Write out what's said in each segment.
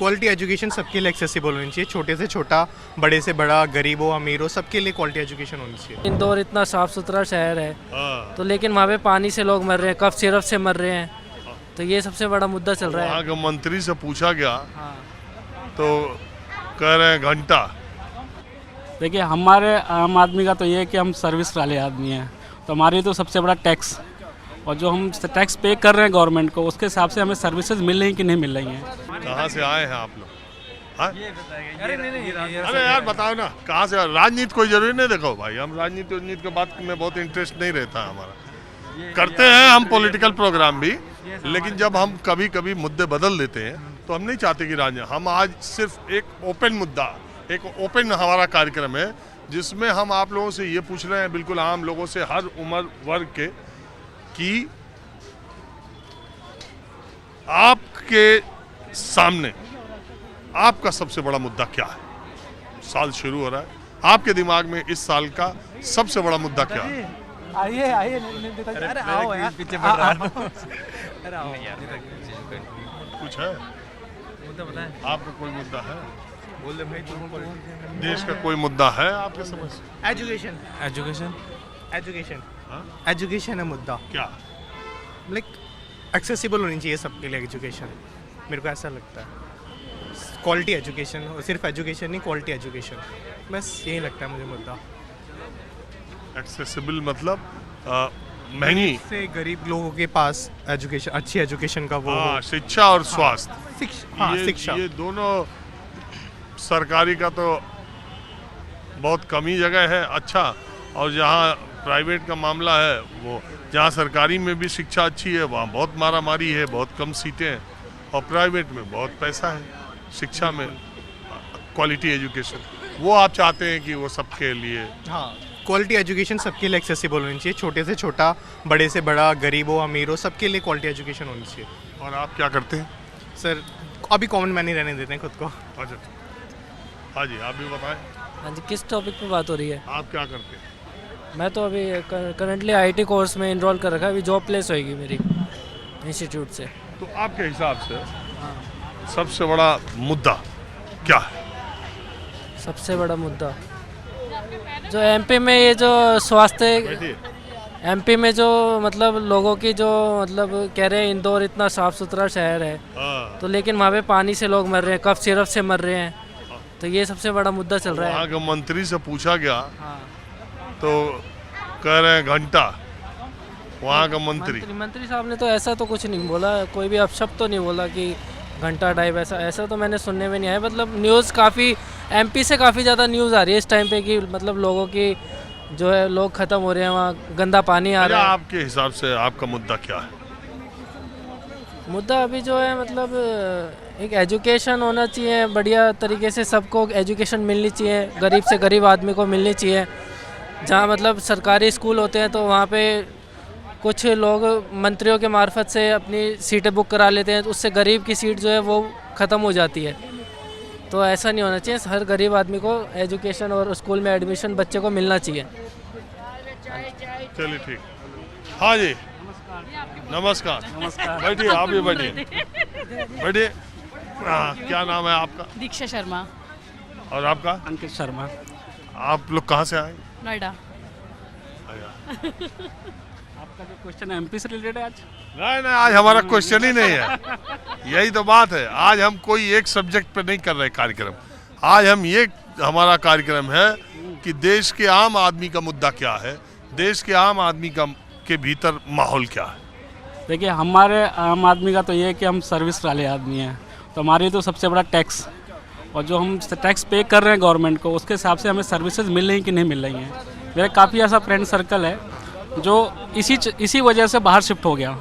Quality education सबके लिए accessible होनी चाहिए, छोटे से छोटा, बड़े से बड़ा, गरीब हो अमीर हो, सबके लिए क्वालिटी एजुकेशन होनी चाहिए। इंदौर इतना साफ सुथरा शहर है तो लेकिन वहाँ पे पानी से लोग मर रहे हैं, कफ सिरप से मर रहे हैं, तो ये सबसे बड़ा मुद्दा चल रहा है। वहाँ के मंत्री से पूछा गया हाँ। तो कह रहे हैं घंटा। देखिए हमारे आम आदमी का तो ये है कि हम सर्विस वाले आदमी हैं, तो हमारे तो सबसे बड़ा टैक्स, और जो हम टैक्स पे कर रहे हैं गवर्नमेंट को, उसके हिसाब से हमें सर्विसेज मिल रही कि नहीं मिल रही हैं। कहाँ से आए हैं आप लोग? अरे यार बताओ ना कहाँ से? राजनीति कोई जरूरी नहीं, देखो भाई हम राजनीति के बात में बहुत इंटरेस्ट नहीं रहता हमारा। करते हैं हम पॉलिटिकल प्रोग्राम भी, लेकिन जब हम कभी कभी मुद्दे बदल देते हैं तो हम नहीं चाहते कि राजनीति। हम आज सिर्फ एक ओपन मुद्दा, एक ओपन हमारा कार्यक्रम है जिसमें हम आप लोगों से ये पूछ रहे हैं, बिल्कुल आम लोगों से, हर उम्र वर्ग के, कि आपके सामने आपका सबसे बड़ा मुद्दा क्या है। साल शुरू हो रहा है, आपके दिमाग में इस साल का सबसे बड़ा मुद्दा क्या है? आइए आइए, अरे आओ यार, पीछे बढ़ रहा है। अरे आओ कुछ है मुद्दा बताएं। आपका कोई मुद्दा है? बोल दे भाई, तुम देश का कोई मुद्दा है आपके समझ? एजुकेशन एजुकेशन एजुकेशन हाँ? एजुकेशन है मुद्दा। क्या? लाइक एक्सेसिबल होनी चाहिए सबके लिए एजुकेशन, मेरे को ऐसा लगता है। क्वालिटी एजुकेशन, और सिर्फ एजुकेशन नहीं, क्वालिटी एजुकेशन, बस यही लगता है मुझे मुद्दा। एक्सेसिबल मतलब महंगी से गरीब लोगों के पास एजुकेशन, अच्छी एजुकेशन का वो हाँ, शिक्षा और स्वास्थ्य, शिक्षा ये दोनों सरकारी का तो बहुत कम ही जगह है अच्छा, और जहाँ प्राइवेट का मामला है, वो जहाँ सरकारी में भी शिक्षा अच्छी है वहाँ बहुत मारामारी है, बहुत कम सीटें हैं, और प्राइवेट में बहुत पैसा है शिक्षा में। क्वालिटी एजुकेशन वो आप चाहते हैं कि वो सबके लिए। हाँ, क्वालिटी एजुकेशन सबके लिए एक्सेसिबल होनी चाहिए, छोटे से छोटा, बड़े से बड़ा, गरीब हो अमीर हो, सबके लिए क्वालिटी एजुकेशन होनी चाहिए। और आप क्या करते हैं? सर अभी कॉमन मैन ही रहने देते हैं खुद को। अच्छा, हाँ जी, आप भी बताएं, हाँ जी, किस टॉपिक पे बात हो रही है? आप क्या करते हैं? मैं तो अभी करंटली आईटी कोर्स में इनरोल कर रखा है, अभी जॉब प्लेस होएगी मेरी इंस्टीट्यूट से। तो आपके हिसाब से सबसे बड़ा मुद्दा क्या है? सबसे बड़ा मुद्दा जो एमपी में ये जो स्वास्थ्य, बैठिए। एमपी में जो मतलब लोगों की जो मतलब कह रहे हैं इंदौर इतना साफ सुथरा शहर है हाँ। तो लेकिन वहाँ पे पानी से लोग मर रहे हैं, कफ सिरप से मर रहे हैं, तो ये सबसे बड़ा मुद्दा चल रहा वहाँ है। के मंत्री से पूछा गया हाँ। तो कह रहे हैं घंटा। वहाँ का मंत्री मंत्री साहब ने तो ऐसा तो कुछ नहीं बोला, कोई भी अपशब्द तो नहीं बोला कि घंटा टाइप, ऐसा तो मैंने सुनने में नहीं आया। मतलब न्यूज़ काफ़ी एमपी से काफ़ी ज़्यादा न्यूज़ आ रही है इस टाइम पे कि मतलब लोगों की जो है लोग ख़त्म हो रहे हैं, वहाँ गंदा पानी आ रहा है। आपके हिसाब से आपका मुद्दा क्या है? मुद्दा अभी जो है मतलब एक एजुकेशन होना चाहिए बढ़िया तरीके से, सबको एजुकेशन मिलनी चाहिए, गरीब से गरीब आदमी को मिलनी चाहिए। जहाँ मतलब सरकारी स्कूल होते हैं तो वहाँ पे कुछ लोग मंत्रियों के मार्फत से अपनी सीटें बुक करा लेते हैं, तो उससे गरीब की सीट जो है वो ख़त्म हो जाती है। तो ऐसा नहीं होना चाहिए, हर गरीब आदमी को एजुकेशन और स्कूल में एडमिशन बच्चे को मिलना चाहिए। चलिए ठीक। हाँ जी, नमस्कार। नमस्कार। बैठिए, आप भी बैठिए, बैठिए। हाँ, क्या नाम है आपका? दीक्षा शर्मा। और आपका? अंकित शर्मा। आप लोग कहाँ से आए? नोएडा। आपका जो क्वेश्चन एमपी से रिलेटेड है आज? नहीं, आज हमारा क्वेश्चन ही नहीं है, यही तो बात है। आज हम कोई एक सब्जेक्ट पे नहीं कर रहे कार्यक्रम, आज हम ये हमारा कार्यक्रम है कि देश के आम आदमी का मुद्दा क्या है, देश के आम आदमी का के भीतर माहौल क्या है। देखिए हमारे आम आदमी का तो ये है कि हम सर्विस वाले आदमी हैं, तो हमारे तो सबसे बड़ा टैक्स, और जो हम टैक्स पे कर रहे हैं गवर्नमेंट को, उसके हिसाब से हमें सर्विसेज मिल रही कि नहीं मिल रही हैं। मेरा काफ़ी ऐसा फ्रेंड सर्कल है जो इसी वजह से बाहर शिफ्ट हो गया,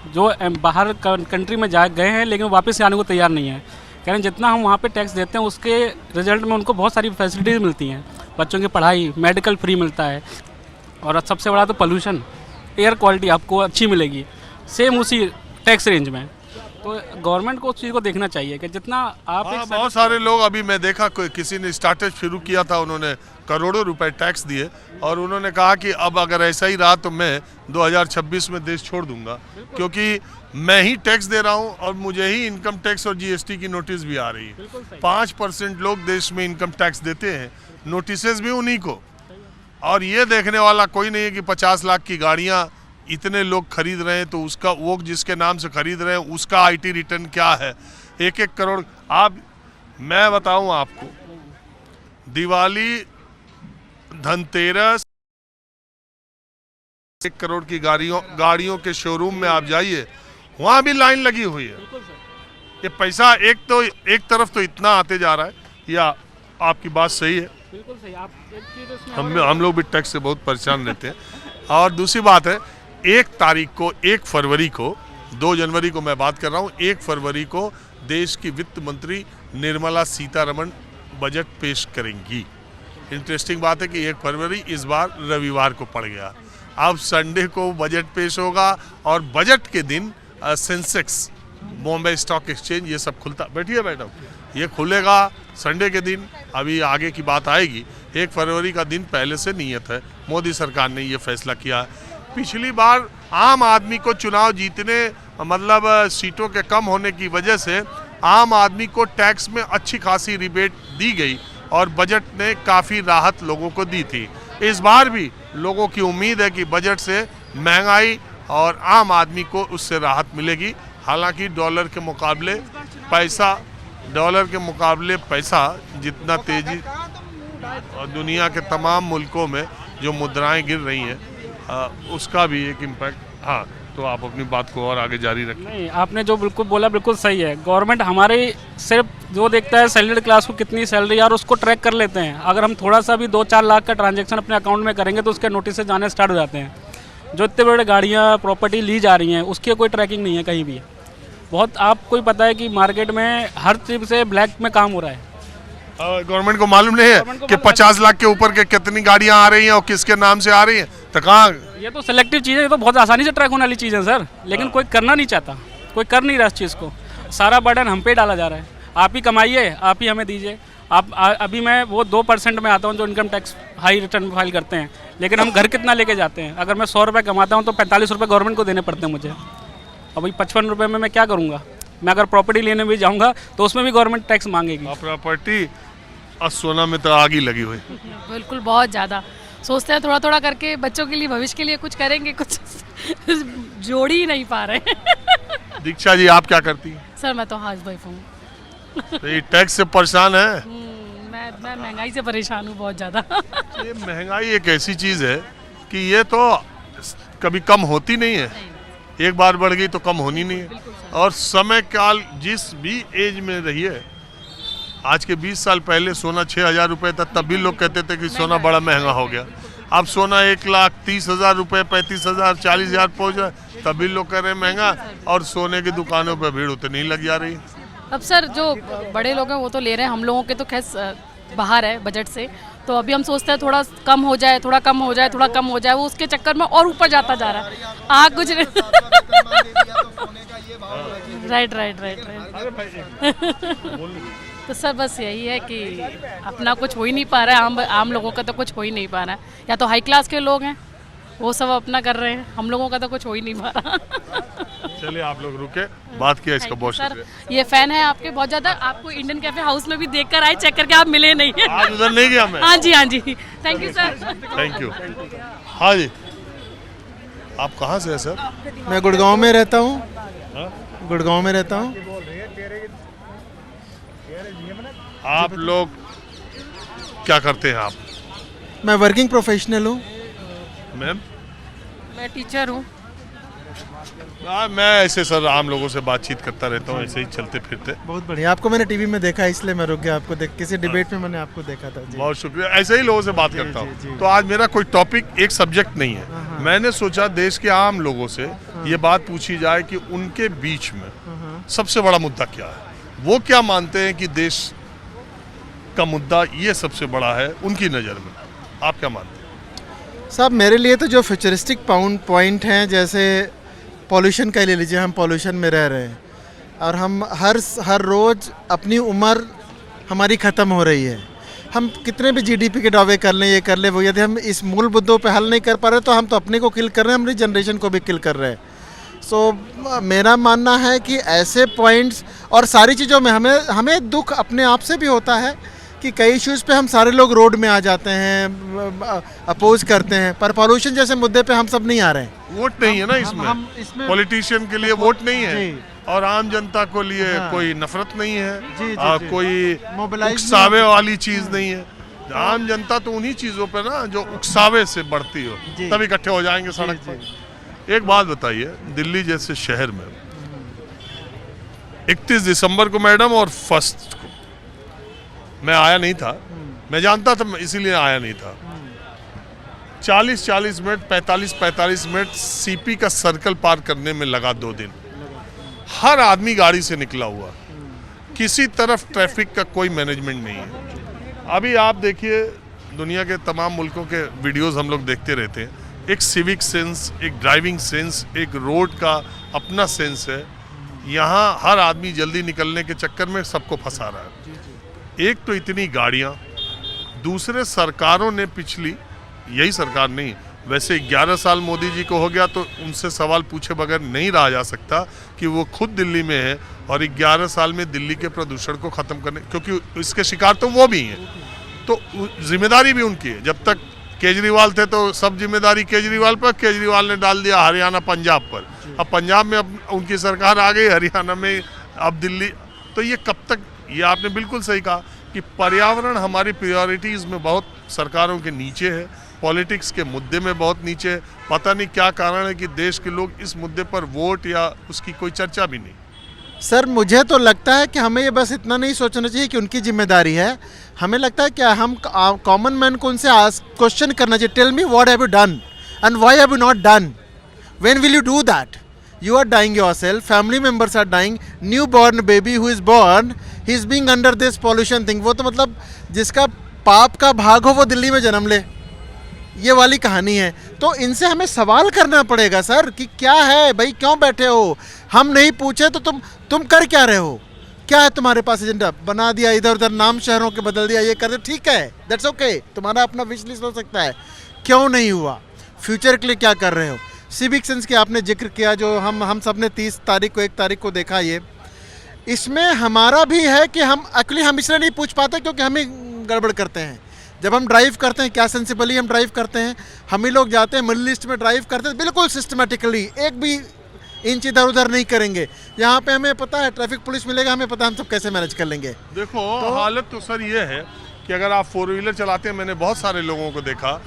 जो बाहर कंट्री में जा गए हैं लेकिन वापस आने को तैयार नहीं है। कह रहे हैं जितना हम वहाँ पे टैक्स देते हैं उसके रिजल्ट में उनको बहुत सारी फैसिलिटीज़ मिलती हैं, बच्चों की पढ़ाई, मेडिकल फ्री मिलता है, और सबसे बड़ा तो पोल्यूशन, एयर क्वालिटी आपको अच्छी मिलेगी सेम उसी टैक्स रेंज में। तो गवर्नमेंट को उस चीज़ को देखना चाहिए कि जितना आप हाँ, बहुत सारे लोग अभी मैं देखा किसी ने स्टार्टअप शुरू किया था, उन्होंने करोड़ों रुपए टैक्स दिए और उन्होंने कहा कि अब अगर ऐसा ही रहा तो मैं 2026 में देश छोड़ दूंगा, क्योंकि मैं ही टैक्स दे रहा हूं और मुझे ही इनकम टैक्स और जीएसटी की नोटिस भी आ रही है। 5% लोग देश में इनकम टैक्स देते हैं, नोटिसेस भी उन्हीं को। और ये देखने वाला कोई नहीं है कि 50 लाख की गाड़ियां इतने लोग खरीद रहे हैं तो उसका, वो जिसके नाम से खरीद रहे हैं उसका आईटी रिटर्न क्या है, 1-1 करोड़। आप, मैं बताऊं आपको, दिवाली, धनतेरस, 1 करोड़ की गाड़ियों के शोरूम में आप जाइए, वहां भी लाइन लगी हुई है। ये पैसा एक तरफ तो इतना आते जा रहा है, या आपकी बात सही है, बिल्कुल सही। आप एक चीज़ इसमें हम लोग भी टैक्स से बहुत परेशान रहते हैं। और दूसरी बात है, 1 फरवरी को 2 जनवरी को मैं बात कर रहा हूँ, 1 फरवरी को देश की वित्त मंत्री निर्मला सीतारमण बजट पेश करेंगी। इंटरेस्टिंग बात है कि 1 फरवरी इस बार रविवार को पड़ गया। अब संडे को बजट पेश होगा और बजट के दिन सेंसेक्स, बॉम्बे स्टॉक एक्सचेंज, ये सब खुलता, बैठिए मैडम, ये खुलेगा संडे के दिन। अभी आगे की बात आएगी। 1 फरवरी का दिन पहले से नियत है, मोदी सरकार ने ये फैसला किया है। पिछली बार आम आदमी को चुनाव जीतने, मतलब सीटों के कम होने की वजह से आम आदमी को टैक्स में अच्छी खासी रिबेट दी गई और बजट ने काफ़ी राहत लोगों को दी थी। इस बार भी लोगों की उम्मीद है कि बजट से महंगाई और आम आदमी को उससे राहत मिलेगी। हालांकि डॉलर के मुकाबले पैसा जितना तेजी, और दुनिया के तमाम मुल्कों में जो मुद्राएं गिर रही हैं, उसका भी एक इम्पैक्ट। हाँ, तो आप अपनी बात को और आगे जारी रखें। नहीं, आपने जो बिल्कुल बोला बिल्कुल सही है। गवर्नमेंट हमारे सिर्फ जो देखता है सैलरीड क्लास को कितनी सैलरी और उसको ट्रैक कर लेते हैं। अगर हम थोड़ा सा भी 2-4 लाख का ट्रांजैक्शन अपने अकाउंट में करेंगे तो उसके नोटिस जाने स्टार्ट हो जाते हैं। जो इतने बड़े गाड़ियाँ, प्रॉपर्टी ली जा रही हैं, उसकी कोई ट्रैकिंग नहीं है कहीं भी। बहुत आपको ही पता है कि मार्केट में हर चीज़ से ब्लैक में काम हो रहा है। गवर्नमेंट को मालूम नहीं है कि 50 लाख के ऊपर के कितनी गाड़ियां आ रही हैं और किसके नाम से आ रही हैं, तो कहाँ। ये तो सिलेक्टिव चीज़ है, ये तो बहुत आसानी से ट्रैक होने वाली चीज़ है सर, लेकिन कोई करना नहीं चाहता, कोई कर नहीं रहा इस चीज़ को। सारा बर्डन हम पे डाला जा रहा है। आप ही कमाइए, आप ही हमें दीजिए। अभी मैं वो 2% में आता हूँ जो income tax high return file करते हैं, लेकिन हम घर कितना लेके जाते हैं। अगर मैं 100 रुपये कमाता हूँ तो 45 रुपये गवर्नमेंट को देने पड़ते हैं मुझे। अब वही 55 रुपये में मैं क्या करूँगा। मैं अगर प्रॉपर्टी लेने भी जाऊँगा तो उसमें भी गवर्नमेंट टैक्स मांगेगी। प्रॉपर्टी और सोना में तो आग ही लगी हुई। बिल्कुल, बहुत ज़्यादा सोचते हैं थोड़ा थोड़ा करके बच्चों के लिए, भविष्य के लिए कुछ करेंगे, कुछ जोड़ ही नहीं पा रहे। दीक्षा जी, आप क्या करती हैं? सर मैं तो हाउस वाइफ हूँ। तो ये टैक्स से परेशान है? मैं महंगाई से परेशान हूँ बहुत ज़्यादा। ये महंगाई एक ऐसी चीज़ है कि ये तो कभी कम होती नहीं है। एक बार बढ़ गई तो कम होनी नहीं है। और समय काल जिस भी एज में रही है, आज के 20 साल पहले सोना 6,000 रुपये था, तब भी लोग कहते थे कि सोना बड़ा महंगा हो गया। अब सोना 1,30,000 रुपये, 35,000, 40,000 पहुँच रहा है, तब भी लोग कह रहे हैं महंगा। और सोने की दुकानों पर भीड़ उतनी नहीं लग जा रही। अब सर जो बड़े लोग हैं वो तो ले रहे हैं, हम लोगों के तो खैर बाहर है बजट से, तो अभी हम सोचते हैं थोड़ा कम हो जाए, थोड़ा कम हो जाए, थोड़ा कम हो जाए, वो उसके चक्कर में और ऊपर जाता जा रहा है। आग कुछ राइट। तो सर बस यही है कि अपना कुछ हो ही नहीं पा रहा है, आम लोगों का तो कुछ हो ही नहीं पा रहा है। या तो हाई क्लास के लोग हैं वो सब अपना कर रहे हैं, हम लोगों का तो कुछ हो ही नहीं पा रहा। चलिए आप लोग रुके, बात किया इसका बहुत सर शुक्रिया। ये फैन है आपके बहुत ज्यादा, आपको इंडियन कैफे हाउस में भी देख कर आए, चेक करके आप मिले नहीं है। आज उधर नहीं गया मैं। हाँ जी, thank you sir. Thank you. हाँ जी, आप कहाँ से हैं सर? मैं गुड़गांव में रहता हूँ। गुड़गांव में रहता हूँ। आप लोग क्या करते हैं आप? मैं वर्किंग प्रोफेशनल हूँ। मैम? मैं टीचर हूँ। मैं ऐसे सर आम लोगों से बातचीत करता रहता हूँ, ऐसे ही चलते फिरते। बहुत बढ़िया, आपको मैंने टीवी में देखा इसलिए मैं रुक गया, आपको देख किसी डिबेट में मैंने आपको देखा था जी। बहुत शुक्रिया, ऐसे ही लोगों से बात करता हूँ। तो आज मेरा कोई टॉपिक, एक सब्जेक्ट नहीं है। मैंने सोचा देश के आम लोगों से ये बात पूछी जाए कि उनके बीच में सबसे बड़ा मुद्दा क्या है, वो क्या मानते हैं कि देश का मुद्दा ये सबसे बड़ा है उनकी नज़र में। आप क्या मानते हैं साहब? मेरे लिए तो जो फ्यूचरिस्टिक पॉइंट हैं, जैसे पॉल्यूशन का ले लीजिए, हम पॉल्यूशन में रह रहे हैं। और हम हर रोज़ अपनी उम्र हमारी ख़त्म हो रही है। हम कितने भी जीडीपी के दावे कर लें, ये कर लें, वो, यदि हम इस मूल मुद्दों पे हल नहीं कर पा रहे तो हम तो अपने को किल कर रहे हैं, हमारी जनरेशन को भी किल कर रहे हैं। सो मेरा मानना है कि ऐसे पॉइंट्स और सारी चीज़ों में हमें दुख अपने आप से भी होता है कि कई इश्यूज़ पे हम सारे लोग रोड में आ जाते हैं, अपोज करते हैं, पर पॉल्यूशन जैसे मुद्दे पे हम सब नहीं आ रहे हैं। वोट नहीं है ना इसमें, पॉलिटिशियन के लिए वोट नहीं है और आम जनता को लिए कोई नफरत नहीं है, कोई उकसावे वाली चीज नहीं है। आम जनता तो उन्हीं चीजों पे ना जो उकसावे से बढ़ती हो तब इकट्ठे हो जाएंगे सड़क पर। एक बात बताइए, दिल्ली जैसे शहर में 31 दिसंबर को मैडम और 1 को मैं आया नहीं था, मैं जानता था, इसीलिए आया नहीं था। 40-40 मिनट 45-45 मिनट सीपी का सर्कल पार करने में लगा 2 दिन। हर आदमी गाड़ी से निकला हुआ, किसी तरफ ट्रैफिक का कोई मैनेजमेंट नहीं है। अभी आप देखिए, दुनिया के तमाम मुल्कों के वीडियोस हम लोग देखते रहते हैं। एक सिविक सेंस, एक ड्राइविंग सेंस, एक रोड का अपना सेंस है। यहाँ हर आदमी जल्दी निकलने के चक्कर में सबको फंसा रहा है। एक तो इतनी गाड़ियाँ, दूसरे सरकारों ने पिछली, यही सरकार नहीं, वैसे 11 साल मोदी जी को हो गया तो उनसे सवाल पूछे बगैर नहीं रहा जा सकता कि वो खुद दिल्ली में है और 11 साल में दिल्ली के प्रदूषण को ख़त्म करने, क्योंकि इसके शिकार तो वो भी हैं, तो जिम्मेदारी भी उनकी है। जब तक केजरीवाल थे तो सब जिम्मेदारी केजरीवाल पर, केजरीवाल ने डाल दिया हरियाणा पंजाब पर। अब पंजाब में अब उनकी सरकार आ गई, हरियाणा में अब दिल्ली। तो ये कब तक, ये आपने बिल्कुल सही कहा कि पर्यावरण हमारी प्रायोरिटीज़ में बहुत सरकारों के नीचे है, पॉलिटिक्स के मुद्दे में बहुत नीचे है। पता नहीं क्या कारण है कि देश के लोग इस मुद्दे पर वोट या उसकी कोई चर्चा भी नहीं। सर मुझे तो लगता है कि हमें ये बस इतना नहीं सोचना चाहिए कि उनकी जिम्मेदारी है। हमें लगता है कि हम कॉमन मैन को उनसे क्वेश्चन करना चाहिए, tell me what have you done and why have you not done, when will you do that, you are dying yourself, family members are dying, newborn baby who is born, he is being under this pollution thing। वो तो मतलब जिसका पाप का भाग हो वो दिल्ली में जन्म ले, ये वाली कहानी है। तो इनसे हमें सवाल करना पड़ेगा सर कि क्या है भाई, क्यों बैठे हो? हम नहीं पूछे तो तुम कर क्या रहे हो? क्या है तुम्हारे पास एजेंडा? बना दिया इधर उधर नाम शहरों के बदल दिया, ये कर दे, ठीक है, दैट्स ओके, तुम्हारा अपना विश लिस्ट हो सकता है। क्यों नहीं हुआ? फ्यूचर के लिए क्या कर रहे हो? सिविक सेंस के आपने जिक्र किया, जो हम सब ने 30 तारीख को 1 तारीख को देखा, ये इसमें हमारा भी है कि हम एक्चुअली हम इसलिए नहीं पूछ पाते क्योंकि हम ही गड़बड़ करते हैं। जब हम ड्राइव करते हैं, क्या सेंसिबली हम ड्राइव करते हैं, हम ही लोग जाते हैं मिडिल ईस्ट में ड्राइव करते हैं बिल्कुल सिस्टमेटिकली, एक भी इंच इधर उधर नहीं करेंगे। यहाँ पे हमें पता है ट्रैफिक पुलिस मिलेगा, हमें पता है हम सब कैसे मैनेज कर लेंगे। देखो तो हालत तो सर ये है कि अगर आप 4 व्हीलर चलाते हैं, मैंने बहुत सारे लोगों को देखा,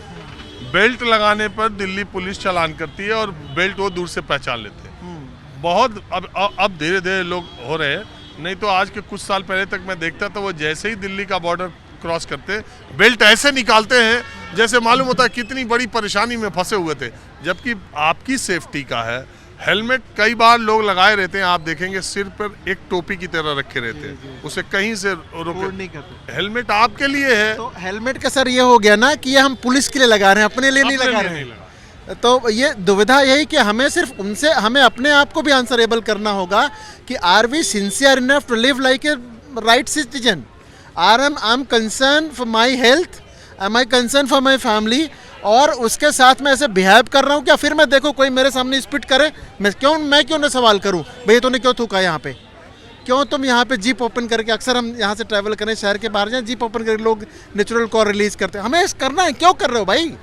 बेल्ट लगाने पर दिल्ली पुलिस चालान करती है और बेल्ट वो दूर से पहचान लेते हैं। बहुत अब धीरे धीरे लोग हो रहे हैं, नहीं तो आज के कुछ साल पहले तक मैं देखता था वो जैसे ही दिल्ली का बॉर्डर क्रॉस करते बेल्ट ऐसे निकालते हैं जैसे मालूम होता है कितनी बड़ी परेशानी में फंसे हुए थे। जबकि आपकी सेफ्टी का है, हेलमेट कई बार लोग लगाए रहते हैं, आप देखेंगे सिर पर एक टोपी की तरह रखे रहते हैं, उसे कहीं से रोके नहीं करते। हेलमेट आपके लिए है, तो हेलमेट का सर ये हो गया ना कि ये हम पुलिस के लिए लगा रहे हैं, अपने लिए नहीं लगा रहे हैं। तो ये दुविधा यही कि हमें सिर्फ उनसे, हमें अपने आप को भी आंसरेबल करना होगा कि are we sincere enough to live like a right citizen, are am concern for my health, am I concern for my family, और उसके साथ मैं ऐसे बिहेव कर रहा हूँ क्या? फिर मैं देखो कोई मेरे सामने स्पिट करे, मैं क्यों ना सवाल करूँ, भैया तूने क्यों थूका यहाँ पे, क्यों तुम यहाँ पे जीप ओपन करके, अक्सर हम यहाँ से ट्रैवल करें शहर के बाहर जाएं, जीप ओपन करके लोग नेचुरल कॉल रिलीज करते हैं, हमें ऐसा करना है, क्यों कर रहे हो भाई?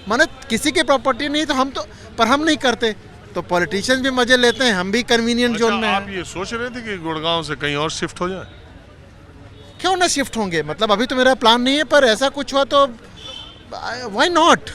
माने किसी की प्रॉपर्टी नहीं तो पर हम नहीं करते, तो पॉलिटिशियंस भी मजे लेते हैं, हम भी कन्वीनियंट जोन में। आप ये सोच रहे थे कि गुड़गांव से कहीं और शिफ्ट हो जाए? क्यों ना शिफ्ट होंगे, मतलब अभी तो मेरा प्लान नहीं है, पर ऐसा कुछ हुआ तो वाई नॉट।